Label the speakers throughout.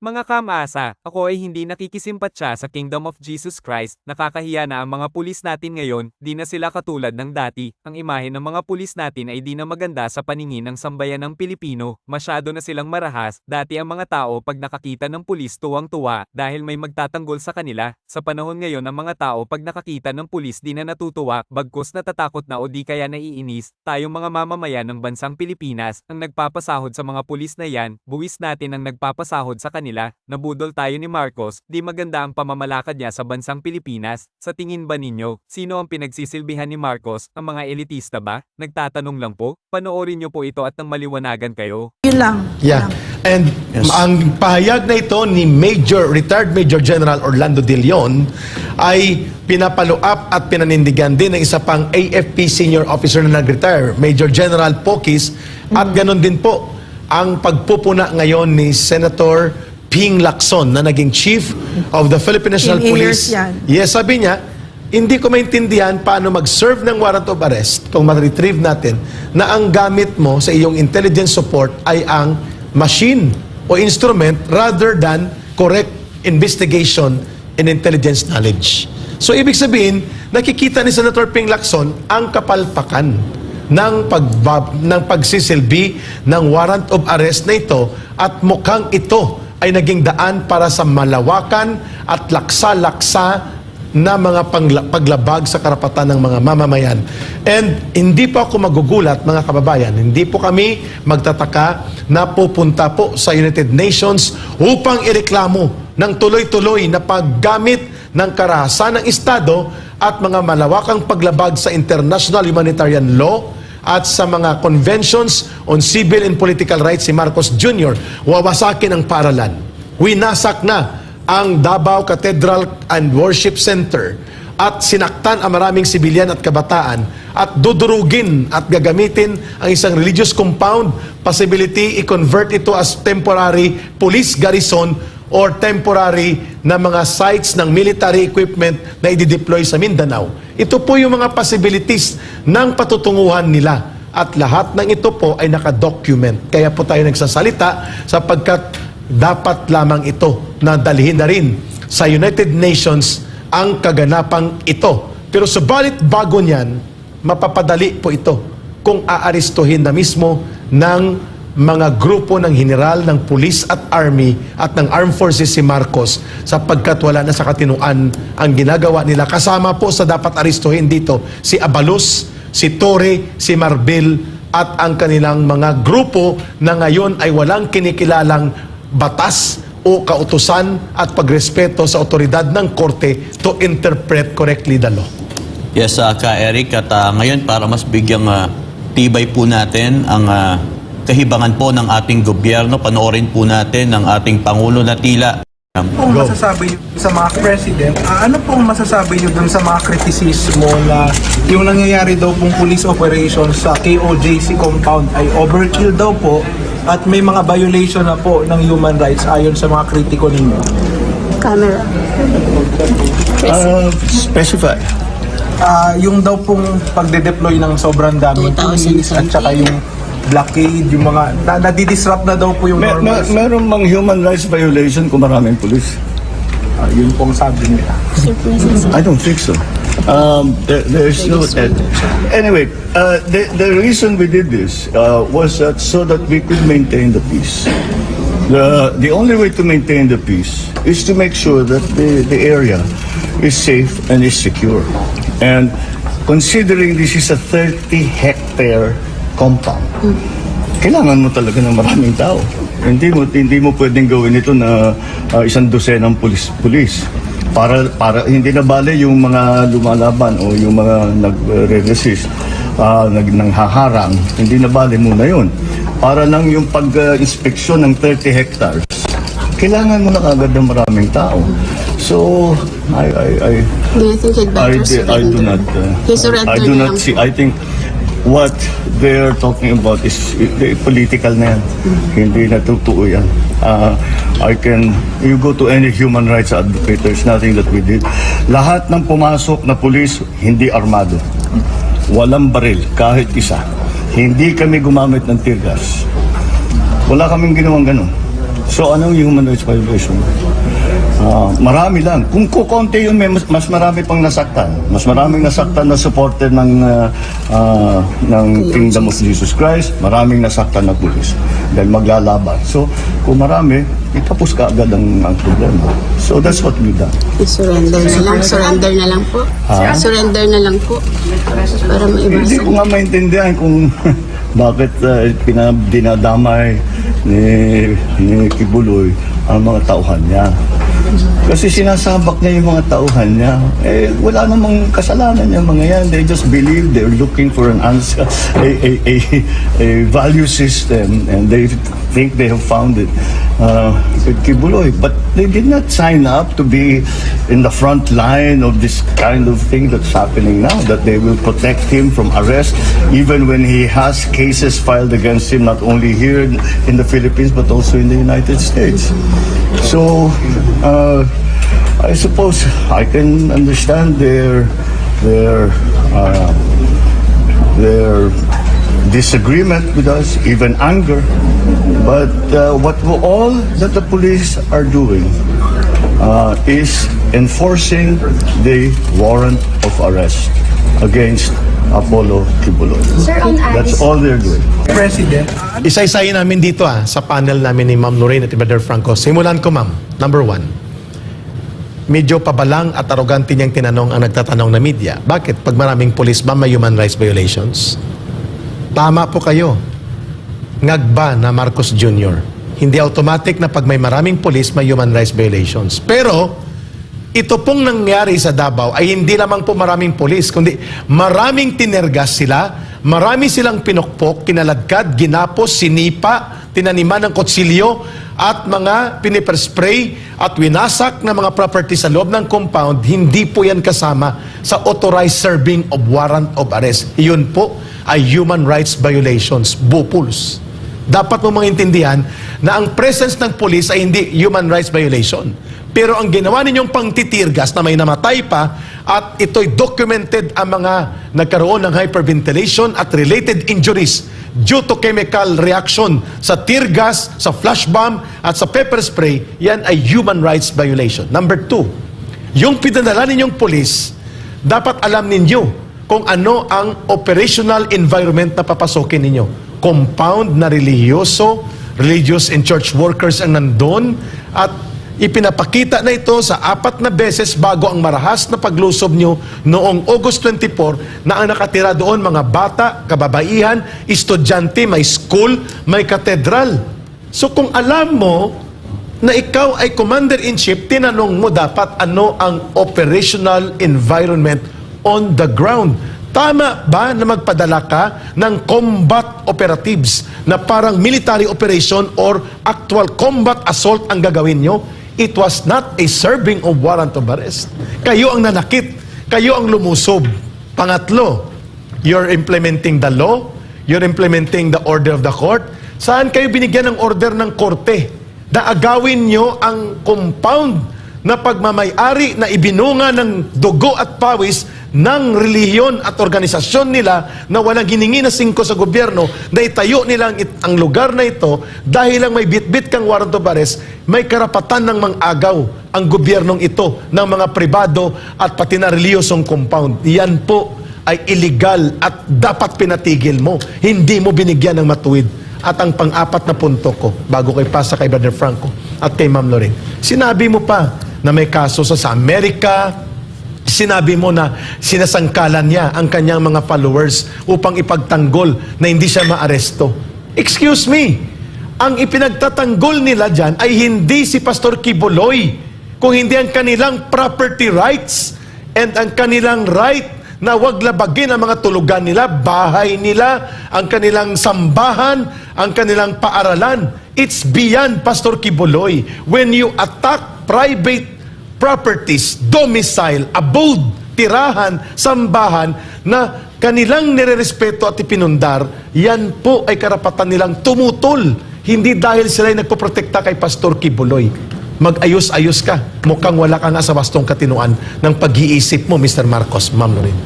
Speaker 1: Mga kamasa, ako ay hindi nakikisimpatya sa Kingdom of Jesus Christ. Nakakahiya na ang mga pulis natin ngayon, di na sila katulad ng dati. Ang imahe ng mga pulis natin ay di na maganda sa paningin ng sambayan ng Pilipino. Masyado na silang marahas. Dati ang mga tao pag nakakita ng pulis tuwang-tuwa dahil may magtatanggol sa kanila. Sa panahon ngayon ang mga tao pag nakakita ng pulis di na natutuwa, bagkus natatakot na o di kaya naiinis. Tayong mga mamamayan ng bansang Pilipinas ang nagpapasahod sa mga pulis na yan, buwis natin ang nagpapasahod sa kanila. Nabudol tayo ni Marcos, di maganda ang pamamalakad niya sa bansang Pilipinas. Sa tingin ba ninyo, sino ang pinagsisilbihan ni Marcos? Ang mga elitista ba? Nagtatanong lang po. Panoorin niyo po ito at nang maliwanagan kayo.
Speaker 2: Yun lang.
Speaker 3: Yeah. And ang pahayag na ito ni Retired Major General Orlando De Leon ay pinapalo up at pinanindigan din ng isa pang AFP senior officer na nag-retire, Major General Pokis, at ganon din po ang pagpupuna ngayon ni Senator Ping Lacson na naging Chief of the Philippine National Police. Yes, sabi niya, hindi ko maintindihan paano mag-serve ng warrant of arrest kung ma-retrieve natin na ang gamit mo sa iyong intelligence support ay ang machine o instrument rather than correct investigation and intelligence knowledge. So, ibig sabihin, nakikita ni Senator Ping Lacson ang kapalpakan ng pagsisilbi ng warrant of arrest na ito at mukhang ito ay naging daan para sa malawakan at laksa-laksa na mga paglabag sa karapatan ng mga mamamayan. And hindi po ako magugulat, mga kababayan, hindi po kami magtataka na pupunta po sa United Nations upang ireklamo ng tuloy-tuloy na paggamit ng karahasan ng Estado at mga malawakang paglabag sa international humanitarian law at sa mga conventions on civil and political rights si Marcos Jr. Wawasakin ang paaralan. Winasak na ang Davao Cathedral and Worship Center at sinaktan ang maraming sibilyan at kabataan at dudurugin at gagamitin ang isang religious compound, possibility i-convert ito as temporary police garrison or temporary na mga sites ng military equipment na i-deploy sa Mindanao. Ito po yung mga possibilities ng patutunguhan nila. At lahat ng ito po ay nakadocument. Kaya po tayo nagsasalita sapagkat dapat lamang ito na dalhin na rin sa United Nations ang kaganapang ito. Pero subalit bago niyan, mapapadali po ito kung aaristuhin na mismo ng mga grupo ng general, ng police at army at ng armed forces si Marcos sapagkat wala na sa katinuan ang ginagawa nila. Kasama po sa dapat aristuhin dito si Abalos, si Torre, si Marbil at ang kanilang mga grupo na ngayon ay walang kinikilalang batas o kautusan at pagrespeto sa otoridad ng korte to interpret correctly the law.
Speaker 4: Yes, Ka Eric, at ngayon para mas bigyang tibay po natin ang kahibangan po ng ating gobyerno, panoorin po natin ng ating Pangulo na tila.
Speaker 5: Kung masasabi niyo sa mga president, ano pong masasabi niyo dun sa mga kritisismo na yung nangyayari daw pong police operations sa KOJC compound ay overkill daw po at may mga violation na po ng human rights ayon sa mga kritiko ninyo?
Speaker 2: Camera.
Speaker 6: Specify.
Speaker 5: Yung daw pong pagde-deploy ng sobrang daming police at saka yung blockade, yung mga nadidisrupt na daw po yung normal.
Speaker 6: Meron mang human rights violation kung maraming police?
Speaker 5: Yun pong sabi nila.
Speaker 6: I don't think so. There's no... Anyway, the reason we did this was that so that we could maintain the peace. The only way to maintain the peace is to make sure that the area is safe and is secure. And considering this is a 30-hectare compound, kailangan mo talaga ng maraming tao. Hindi mo pwedeng gawin ito na isang dosenang pulis. Para hindi na bale yung mga lumalaban o yung mga nagre-resist, nanghaharang, hindi na bale muna yun. Para lang yung pag-inspeksyon ng 30 hectares, kailangan mo na kagad ng maraming tao. So,
Speaker 7: Do you think it better
Speaker 6: I do not see. I think what they're talking about is political na yan. Hindi na totoo yan. You go to any human rights advocate, there's nothing that we did. Lahat ng pumasok na pulis, hindi armado. Walang baril, kahit isa. Hindi kami gumamit ng tear gas. Wala kaming ginawang ganun. So anong human rights violation? Marami lang. Kung kukonti yun, mas marami pang nasaktan. Mas maraming nasaktan na supporter ng Kingdom of Jesus Christ. Maraming nasaktan na pulis. Dahil maglalaban. So, kung marami, itapos ka agad ang problema. So, that's what we done.
Speaker 7: Surrender na lang. Surrender na lang po. Surrender na lang po. Para
Speaker 6: Hindi
Speaker 7: maiwasan.
Speaker 6: ko nga maintindihan kung bakit dinadamay ni Kibuloy ang mga tauhan niya. Kasi sinasabak niya yung mga tauhan niya. Wala namang kasalanan yung mga yan. They just believe they're looking for an answer, a value system, and they think they have found it with Kibuloy. But they did not sign up to be in the front line of this kind of thing that's happening now, that they will protect him from arrest, even when he has cases filed against him, not only here in the Philippines, but also in the United States. So, I suppose I can understand their disagreement with us, even anger. But all that the police are doing is enforcing the warrant of arrest against Apollo Kibuloy. That's all they're doing.
Speaker 5: President,
Speaker 3: Isa-isayin namin dito sa panel namin ni Ma'am Lorraine at Brother Franco. Simulan ko, Ma'am. Number 1. Medyo pabalang at arrogante niyang tinanong ang nagtatanong na media. Bakit? Pag maraming pulis ba may human rights violations? Tama po kayo. Ngagba na Marcos Jr. Hindi automatic na pag may maraming pulis may human rights violations. Pero ito pong nangyari sa Davao ay hindi lamang po maraming pulis, kundi maraming tinergas sila, marami silang pinukpok, kinaladkad, ginapos, sinipa, tinaniman ng kutsilyo, at mga piniperspray at winasak na mga property sa loob ng compound. Hindi po yan kasama sa authorized serving of warrant of arrest. Iyon po ay human rights violations, bupuls. Dapat mo maintindihan na ang presence ng police ay hindi human rights violation. Pero ang ginawa ninyong pangtitirgas na may namatay pa at ito'y documented ang mga nagkaroon ng hyperventilation at related injuries due to chemical reaction sa tear gas, sa flash bomb at sa pepper spray, yan ay human rights violation. Number 2, yung pinadala ninyong police, dapat alam ninyo kung ano ang operational environment na papasokin ninyo. Compound na religious and church workers ang nandun at ipinapakita na ito sa 4 na beses bago ang marahas na paglusob nyo noong August 24 na ang nakatira doon mga bata, kababaihan, estudyante, may school, may katedral. So kung alam mo na ikaw ay commander-in-chief, tinanong mo dapat ano ang operational environment on the ground. Tama ba na magpadala ka ng combat operatives na parang military operation or actual combat assault ang gagawin nyo? It was not a serving of warrant of arrest. Kayo ang nanakit. Kayo ang lumusob. Pangatlo, you're implementing the law. You're implementing the order of the court. Saan kayo binigyan ng order ng korte? Na agawin nyo ang compound na pagmamayari na ibinunga ng dugo at pawis ng relihiyon at organisasyon nila na walang hiningi na singko sa gobyerno, na itayo nilang ang lugar na ito dahil lang may bitbit kang warrant of arrest, may karapatan ng mang-agaw ang gobyernong ito ng mga pribado at pati na relihiyosong compound. Yan po ay illegal at dapat pinatigil mo. Hindi mo binigyan ng matuwid. At ang pang-4 na punto ko, bago kay pasa kay Brother Franco at kay Ma'am Lorraine, sinabi mo pa na may kaso sa Amerika, sinabi mo na sinasangkalan niya ang kanyang mga followers upang ipagtanggol na hindi siya maaresto. Excuse me, ang ipinagtatanggol nila dyan ay hindi si Pastor Kibuloy, kung hindi ang kanilang property rights and ang kanilang right na wag labagin ang mga tulugan nila, bahay nila, ang kanilang sambahan, ang kanilang paaralan. It's beyond Pastor Kibuloy. When you attack private properties, domicile, abode, tirahan, sambahan na kanilang nirerespeto at ipinundar, yan po ay karapatan nilang tumutol. Hindi dahil sila ay nagpoprotekta kay Pastor Kibuloy. Mag-ayos-ayos ka. Mukhang wala ka nga sa wastong katinuan ng pag-iisip mo, Mr. Marcos. Ma'am Lorraine.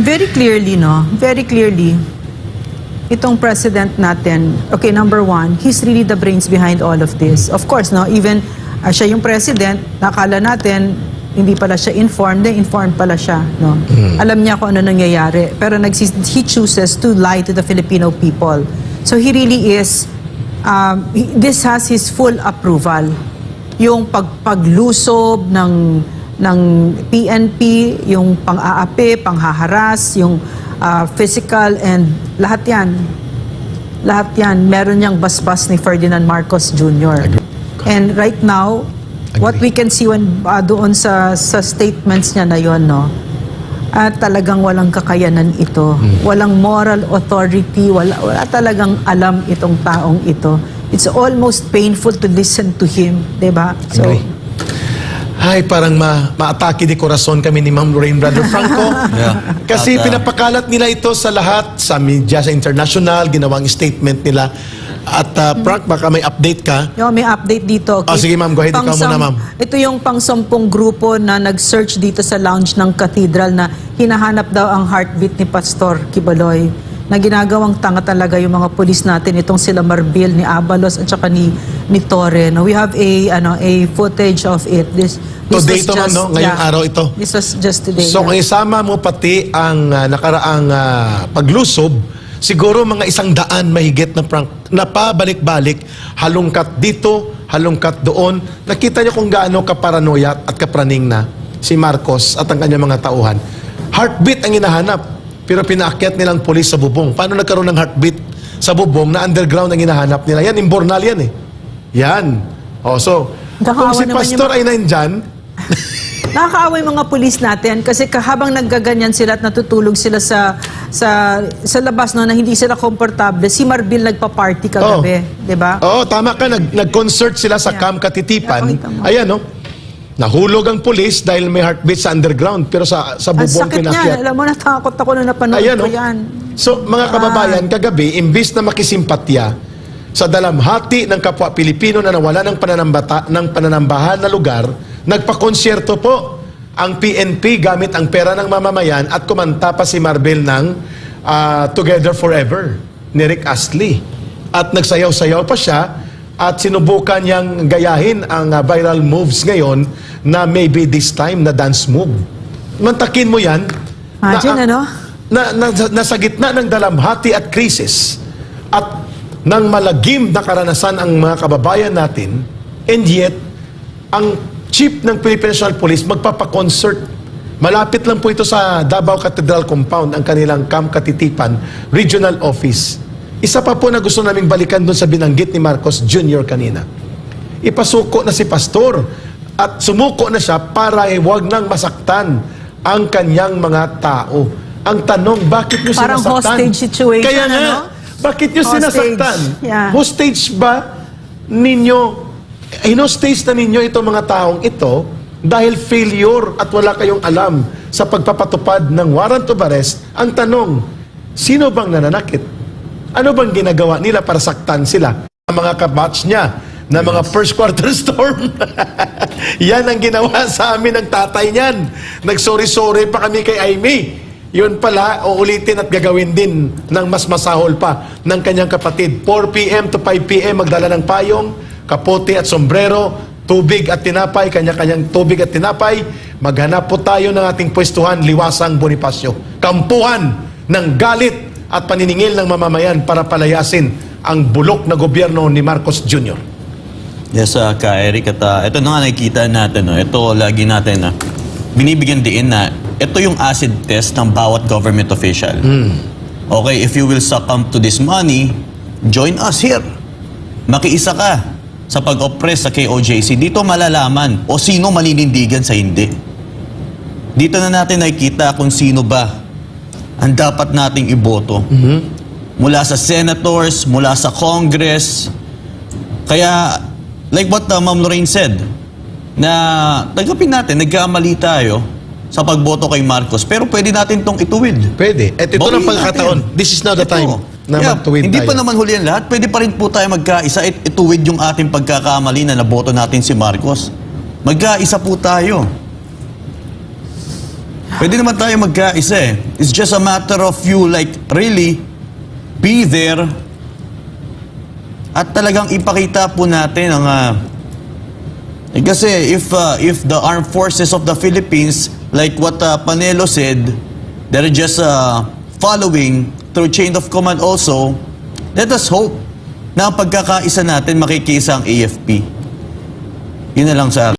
Speaker 2: Very clearly, no? Very clearly, itong president natin, okay, number one, he's really the brains behind all of this. Of course, no, even siya yung president, nakala natin, hindi pala siya informed pala siya, no. Alam niya kung ano nangyayari, pero he chooses to lie to the Filipino people. So he really is, this has his full approval. Yung paglusob ng PNP, yung pang-aapi, panghaharas, yung physical and lahat yan, meron niyang basbas ni Ferdinand Marcos Jr. And right now, what we can see when doon sa statements niya na yon, no, talagang walang kakayanan ito. Walang moral authority, wala talagang alam itong taong ito. It's almost painful to listen to him, 'di ba? So,
Speaker 3: Agree. Ay, parang maatake di corazon kami ni Ma'am Lorraine, Brother Franco.
Speaker 4: Yeah.
Speaker 3: Kasi
Speaker 4: At,
Speaker 3: pinapakalat nila ito sa lahat, sa media, sa international, ginawang statement nila. At Frank, baka may update ka.
Speaker 2: may update dito. Okay?
Speaker 3: Oh, sige, ma'am. Go ahead. Ikaw muna, ma'am.
Speaker 2: Ito yung pang-10 grupo na nag-search dito sa lounge ng cathedral na hinahanap daw ang heartbeat ni Pastor Quiboloy. Na ginagawang tanga talaga yung mga pulis natin, itong sila Marbil, ni Abalos at saka ni Torre. No, we have a footage of it. This
Speaker 3: Today
Speaker 2: was
Speaker 3: ito, ma'am, no? Ngayong araw ito.
Speaker 2: This was just today.
Speaker 3: So, kung isama mo pati ang nakaraang paglusob, siguro mga 100 mahigit na prank na pabalik-balik, halongkat dito, halongkat doon. Nakita niyo kung gaano kaparanoya at kapraning na si Marcos at ang kanyang mga tauhan. Heartbeat ang hinahanap, pero pinaakyat nilang pulis sa bubong. Paano nagkaroon ng heartbeat sa bubong na underground ang hinahanap nila? Yan, imbornal yan eh. Yan. O, so, kung
Speaker 2: Nakakaawa
Speaker 3: si
Speaker 2: naman
Speaker 3: Pastor ay nandyan,
Speaker 2: Nakakaaway mga pulis natin kasi habang naggaganyan sila at natutulog sila sa labas, no, na hindi sila komportable, si Marbil nagpa-party kagabi, 'di ba?
Speaker 3: Oo, tama ka. Nag-concert sila sa Camp Katitipan.
Speaker 2: Yeah, pakita mo.
Speaker 3: Ayan, no? Nahulog ang pulis dahil may heartbeat sa underground, pero sa
Speaker 2: Ang
Speaker 3: bubong
Speaker 2: sakit niya.
Speaker 3: pinakyat.
Speaker 2: Alam mo, natakot ako na napanood
Speaker 3: Ayan,
Speaker 2: ko
Speaker 3: no?
Speaker 2: yan.
Speaker 3: So, mga kababayan, kagabi, imbis na makisimpatya sa dalamhati ng kapwa Pilipino na nawala ng pananambahan na lugar, nagpa-konsyerto po ang PNP gamit ang pera ng mamamayan at kumanta pa si Marbil ng Together Forever ni Rick Astley. At nagsayaw-sayaw pa siya at sinubukan niyang gayahin ang viral moves ngayon na maybe this time na dance move. Mantakin mo yan.
Speaker 2: Imagine, ano?
Speaker 3: Nasa gitna ng dalamhati at krisis at ng malagim na karanasan ang mga kababayan natin, and yet, ang chief ng Philippine National Police magpapa-concert. Malapit lang po ito sa Davao Cathedral Compound, ang kanilang Camp Katitipan Regional Office. Isa pa po na gusto naming balikan doon sa binanggit ni Marcos Jr. kanina. Ipasuko na si Pastor at sumuko na siya para huwag nang masaktan ang kanyang mga tao. Ang tanong, bakit nyo
Speaker 2: Parang
Speaker 3: sinasaktan?
Speaker 2: hostage situation,
Speaker 3: Kaya nga,
Speaker 2: ano?
Speaker 3: bakit nyo
Speaker 2: Hostage.
Speaker 3: sinasaktan?
Speaker 2: Yeah.
Speaker 3: Hostage ba ninyo, hinostage na ninyo itong mga taong ito dahil failure at wala kayong alam sa pagpapatupad ng warrant of arrest? Ang tanong, sino bang nananakit? Ano bang ginagawa nila para saktan sila? Ang mga kabatch niya na mga first quarter storm. Yan ang ginawa sa amin ng tatay niyan. Nagsorry-sorry pa kami kay Aimee. Yun pala, uulitin at gagawin din ng mas masahol pa ng kanyang kapatid. 4 p.m. to 5 p.m. magdala ng payong, kapote at sombrero, tubig at tinapay, kanya-kanyang tubig at tinapay. Maghanap po tayo ng ating pwestuhan, Liwasang Bonifacio. Kampuhan ng galit at paniningil ng mamamayan para palayasin ang bulok na gobyerno ni Marcos Jr.
Speaker 4: Yes, Ka Eric, at ito na nga nakikita natin, no? Ito lagi natin binibigyan din na ito yung acid test ng bawat government official. Okay, if you will succumb to this money, join us here. Makiisa ka sa pag-oppress sa KOJC. Dito malalaman o sino maninindigan sa hindi. Dito na natin nakikita kung sino ba ang dapat nating iboto. Mula sa senators, mula sa Congress. Kaya, like what Ma'am Lorraine said, na tanggapin natin, nagkamali tayo sa pagboto kay Marcos, pero pwede natin tong ituwid.
Speaker 3: Pwede. At ito
Speaker 4: Bawiin
Speaker 3: ng pagkakataon.
Speaker 4: natin.
Speaker 3: This is now the time na
Speaker 4: Yeah,
Speaker 3: magtuwid
Speaker 4: hindi
Speaker 3: tayo.
Speaker 4: pa naman huli ang lahat. Pwede pa rin po tayo magkaisa at ituwid yung ating pagkakamali na naboto natin si Marcos. Magkaisa po tayo. Pwede naman tayo magkaisa eh. It's just a matter of you like really be there at talagang ipakita po natin ang kasi if the armed forces of the Philippines, like what Panelo said, they're just following through chain of command also, let us hope na ang pagkakaisa natin makikisa ang AFP. Yun na lang sa akin.